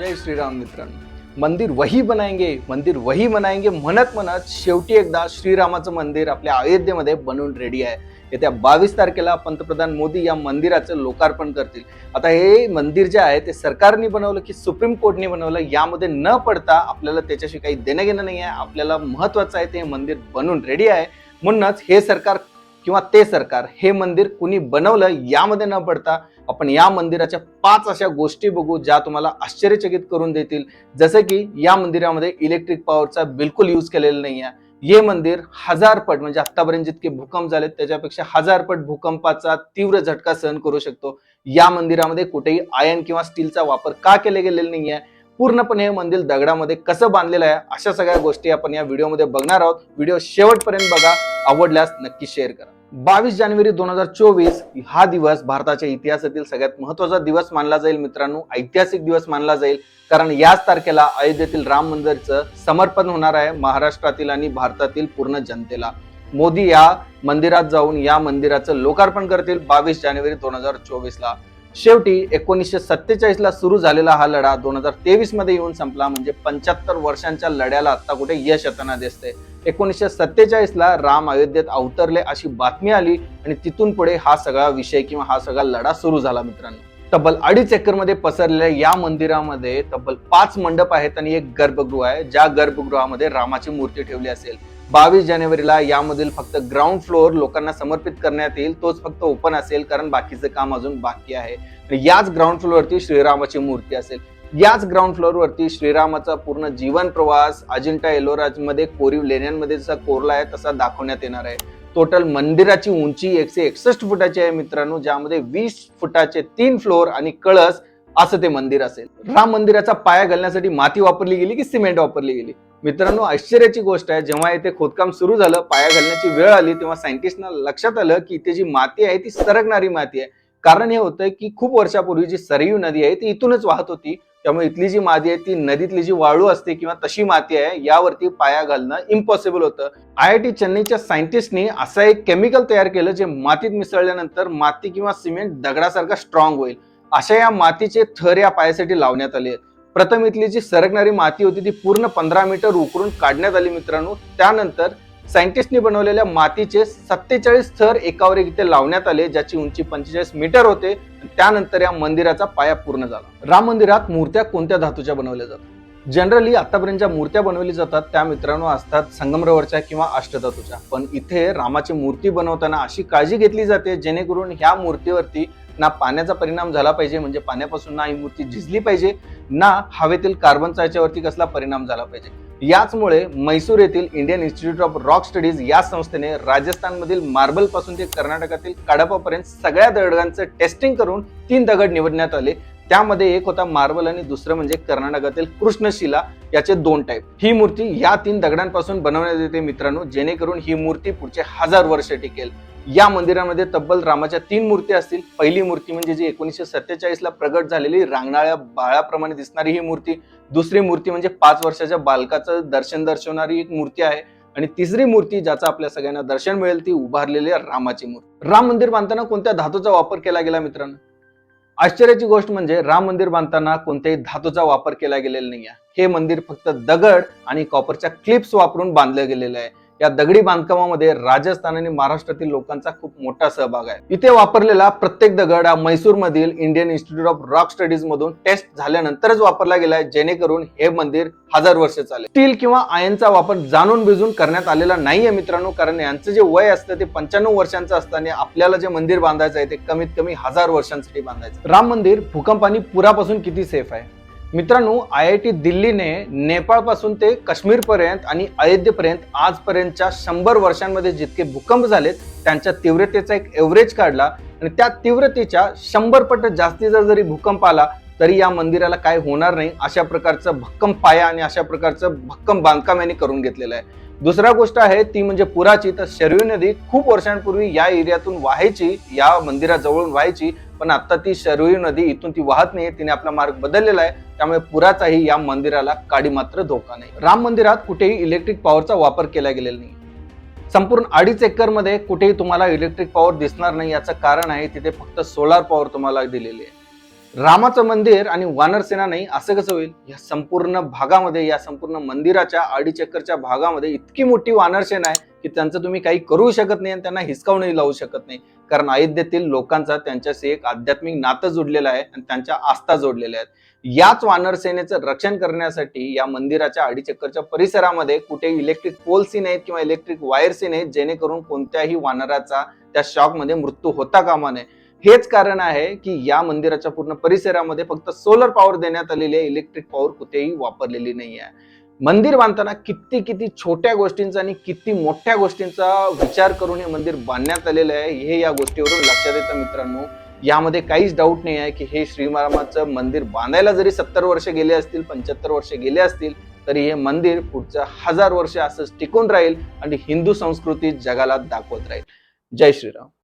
जय श्रीराम मित्रांनो. मंदिर वही बनाएंगे म्हणत म्हणत शेवटी एकदा श्रीरामाचं मंदिर आपल्या अयोध्येमध्ये बनवून रेडी आहे. येत्या 22 तारखेला पंतप्रधान मोदी या मंदिराचं लोकार्पण करतील. आता हे मंदिर जे आहे ते सरकारने बनवलं की सुप्रीम कोर्टने बनवलं यामध्ये न पडता आपल्याला त्याच्याशी काही देणं घेणं नाही आहे. आपल्याला महत्वाचं आहे ते मंदिर बनवून रेडी आहे. म्हणूनच हे सरकार किंवा ते सरकार हे मंदिर कुणी बनवलं यामध्ये न पडता आपण या मंदिराच्या 5 अशा गोष्टी बघू ज्या तुम्हाला आश्चर्यचकित करून देतील. जसं की या मंदिरामध्ये इलेक्ट्रिक पॉवरचा बिलकुल यूज केलेला नाही आहे. हे मंदिर 1000 पट म्हणजे आतापर्यंत जितके भूकंप झालेत त्याच्यापेक्षा 1000 पट भूकंपाचा तीव्र झटका सहन करू शकतो. या मंदिरामध्ये कुठेही आयर्न किंवा स्टीलचा वापर का केले गेलेला नाहीये. पूर्णपणे हे मंदिर दगडामध्ये कसं बांधलेलं आहे अशा सगळ्या गोष्टी आपण या व्हिडिओमध्ये बघणार आहोत. व्हिडिओ शेवटपर्यंत बघा. आवडल्यास नक्की शेअर करा. 22 जानेवारी 2024 हा दिवस भारताच्या इतिहासातील सगळ्यात महत्त्वाचा दिवस मानला जाईल मित्रांनो. ऐतिहासिक दिवस मानला जाईल कारण याच तारखेला अयोध्येतील राम मंदिरचं समर्पण होणार आहे महाराष्ट्रातील आणि भारतातील पूर्ण जनतेला. मोदी या मंदिरात जाऊन या मंदिराचं लोकार्पण करतील 22 जानेवारी 2024 ला. शेवटी 1947 ला सुरू झालेला हा लढा 2023 मध्ये येऊन संपला. म्हणजे 75 वर्षांच्या लढ्याला आता कुठे यश येताना दिसते. 1947 ला राम अयोध्येत अवतरले अशी बातमी आली आणि तिथून पुढे हा सगळा विषय किंवा हा सगळा लढा सुरू झाला मित्रांनो. तब्बल 2.5 एकर मध्ये पसरलेल्या या मंदिरामध्ये तब्बल 5 मंडप आहेत आणि एक गर्भगृह आहे. ज्या गर्भगृहामध्ये रामाची मूर्ती ठेवली असेल. 22 जानेवारीला यामधील फक्त ग्राउंड फ्लोअर लोकांना समर्पित करण्यात येईल. तोच फक्त ओपन असेल कारण बाकीचं काम अजून बाकी आहे. याच ग्राउंड फ्लोअरवरती श्रीरामाची मूर्ती असेल. याच ग्राउंड फ्लोअरवरती श्रीरामाचा पूर्ण जीवन प्रवास अजिंठा एलोरा मध्ये कोरीव लेण्यांमध्ये जसा कोरला आहे तसा दाखवण्यात येणार आहे. टोटल मंदिराची उंची 161 फुटाची आहे मित्रांनो. ज्यामध्ये 20 फुटाचे 3 फ्लोअर आणि कळस असं ते मंदिर असेल. राम मंदिराचा पाया घालण्यासाठी माती वापरली गेली की सिमेंट वापरली गेली. मित्रांनो आश्चर्याची गोष्ट आहे जेव्हा इथे खोदकाम सुरू झालं पाया घालण्याची वेळ आली तेव्हा सायंटिस्टना लक्षात आलं की इथे जी माती आहे ती सरकणारी माती आहे. कारण हे होतं की खूप वर्षापूर्वी जी सरयू नदी आहे ती इथूनच वाहत होती. त्यामुळे इथली जी माती आहे ती नदीतली जी वाळू असते किंवा तशी माती आहे यावरती पाया घालणं इम्पॉसिबल होतं. IIT चेन्नईच्या सायंटिस्टनी असं एक केमिकल तयार केलं जे मातीत मिसळल्यानंतर माती किंवा सिमेंट दगडासारखा स्ट्रॉंग होईल. अशा या मातीचे थर या पायासाठी लावण्यात आले. प्रथम इथली जी सरकणारी माती होती ती पूर्ण 15 मीटर उकरून काढण्यात आली मित्रांनो. त्यानंतर सायंटिस्टनी बनवलेल्या मातीचे 47 थर एकावर एक इथे लावण्यात आले ज्याची उंची 45 मीटर होते. त्यानंतर या मंदिराचा पाया पूर्ण झाला. राम मंदिरात मूर्त्या कोणत्या धातूच्या बनवल्या जातात? जनरली आतापर्यंत ज्या मूर्त्या बनवली जातात त्या मित्रांनो असतात संगमरवरच्या किंवा अष्टधातूच्या. पण इथे रामाची मूर्ती बनवताना अशी काळजी घेतली जाते जेणेकरून ह्या मूर्तीवरती ना पाण्याचा परिणाम झाला पाहिजे म्हणजे पाण्यापासून ना ही मूर्ती झिजली पाहिजे ना हवेतील कार्बनचा याच्यावरती कसला परिणाम झाला पाहिजे. याचमुळे मैसूर येथील Indian institute of rock studies या संस्थेने राजस्थानमधील मार्बल पासून ते कर्नाटकातील कडपापर्यंत सगळ्या दगडांचं टेस्टिंग करून 3 दगड निवडण्यात आले. त्यामध्ये एक होता मार्बल आणि दुसरं म्हणजे कर्नाटकातील कृष्णशिला. याचे 2 टाईप. ही मूर्ती या 3 दगडांपासून बनवण्यात येते मित्रांनो जेणेकरून ही मूर्ती पुढचे 1000 वर्ष टिकेल. या मंदिरामध्ये तब्बल रामाच्या 3 मूर्ती असतील. पहिली मूर्ती म्हणजे जी 1947 ला प्रगट झालेली रांगणाळ्या बाळाप्रमाणे दिसणारी ही मूर्ती. दुसरी मूर्ती म्हणजे 5 वर्षाच्या बालकाचं दर्शन दर्शवणारी एक मूर्ती आहे. आणि तिसरी मूर्ती ज्याचा आपल्या सगळ्यांना दर्शन मिळेल ती उभारलेली रामाची मूर्ती. राम मंदिर बांधताना कोणत्या धातूचा वापर केला गेला मित्रांनो? आश्चर्याची गोष्ट म्हणजे राम मंदिर बांधताना कोणत्याही धातूचा वापर केला गेलेला नाहीये. हे मंदिर फक्त दगड आणि कॉपरच्या क्लिप्स वापरून बांधलं गेलेलं आहे. या दगडी बांधकामामध्ये राजस्थान आणि महाराष्ट्रातील लोकांचा खूप मोठा सहभाग आहे. इथे वापरलेला प्रत्येक दगड हा मैसूर मधील Indian institute of rock studies मधून टेस्ट झाल्यानंतरच वापरला गेलाय जेणेकरून हे मंदिर 1000 वर्ष चालेल. स्टील किंवा आयर्नचा वापर जाणून बिजून करण्यात आलेला नाहीये मित्रांनो कारण यांचं जे वय असतं ते 95 वर्षांचं असतं आणि आपल्याला जे मंदिर बांधायचं आहे ते कमीत कमी 1000 वर्षांसाठी बांधायचं. राम मंदिर भूकंप आणि पुरापासून किती सेफ आहे? मित्रांनो IIT दिल्लीने नेपाळ पासून ते काश्मीर पर्यंत आणि अयोध्येपर्यंत आजपर्यंतच्या 100 वर्षांमध्ये जितके भूकंप झालेत त्यांच्या तीव्रतेचा एक एव्हरेज काढला आणि त्या तीव्रतेच्या 100 पट जास्ती जरी भूकंप आला तरी या मंदिराला काय होणार नाही अशा प्रकारचं भक्कम पाया आणि अशा प्रकारचं भक्कम बांधकाम यांनी करून घेतलेलं आहे. दुसरा गोष्ट आहे ती म्हणजे पुराची. तर शरयू नदी खूप वर्षांपूर्वी या एरियातून वाहायची या मंदिराजवळून व्हायची पण आता ती शरयू नदी इथून ती वाहत नाही. तिने आपला मार्ग बदललेला आहे त्यामुळे पुराचाही या मंदिराला काडी मात्र धोका नाही. राम मंदिरात कुठेही इलेक्ट्रिक पॉवरचा वापर केला गेलेला नाही. संपूर्ण 2.5 एकर मध्ये कुठेही तुम्हाला इलेक्ट्रिक पॉवर दिसणार नाही. याचं कारण आहे तिथे फक्त सोलार पॉवर तुम्हाला दिलेली आहे. रामाचं मंदिर आणि वानर सेना नाही असं कसं होईल? या संपूर्ण भागामध्ये, या संपूर्ण मंदिराच्या अडीच एकरच्या भागामध्ये इतकी मोठी वानर सेना आहे की त्यांचं तुम्ही काही करू शकत नाही आणि त्यांना हिसकावूनही लावू शकत नाही. कारण अयोध्येतील लोकांचा त्यांच्याशी एक आध्यात्मिक नातं जुडलेलं आहे आणि त्यांच्या आस्था जोडलेल्या आहेत. याच वानर सेनेचं रक्षण करण्यासाठी या मंदिराच्या अडीच एकरच्या परिसरामध्ये कुठे इलेक्ट्रिक पोल्सही नाहीत किंवा इलेक्ट्रिक वायर्सही नाहीत, जेणेकरून कोणत्याही वानराचा त्या शॉकमध्ये मृत्यू होता कामा नये. हेच कारण आहे की या मंदिराच्या पूर्ण परिसरामध्ये फक्त सोलर पॉवर देण्यात आलेली आहे, इलेक्ट्रिक पॉवर कुठेही वापरलेली नाही आहे. मंदिर बांधताना किती किती छोट्या गोष्टींचा आणि किती मोठ्या गोष्टींचा विचार करून हे मंदिर बांधण्यात आलेलं आहे, हे या गोष्टीवरून लक्षात येतं मित्रांनो. यामध्ये काहीच डाऊट नाही आहे की हे श्रीरामाचं मंदिर बांधायला जरी 70 वर्ष गेले असतील, 75 वर्ष गेले असतील, तरी हे मंदिर पुढच्या 1000 वर्ष असंच टिकून राहील आणि हिंदू संस्कृती जगाला दाखवत राहील. जय श्रीराम.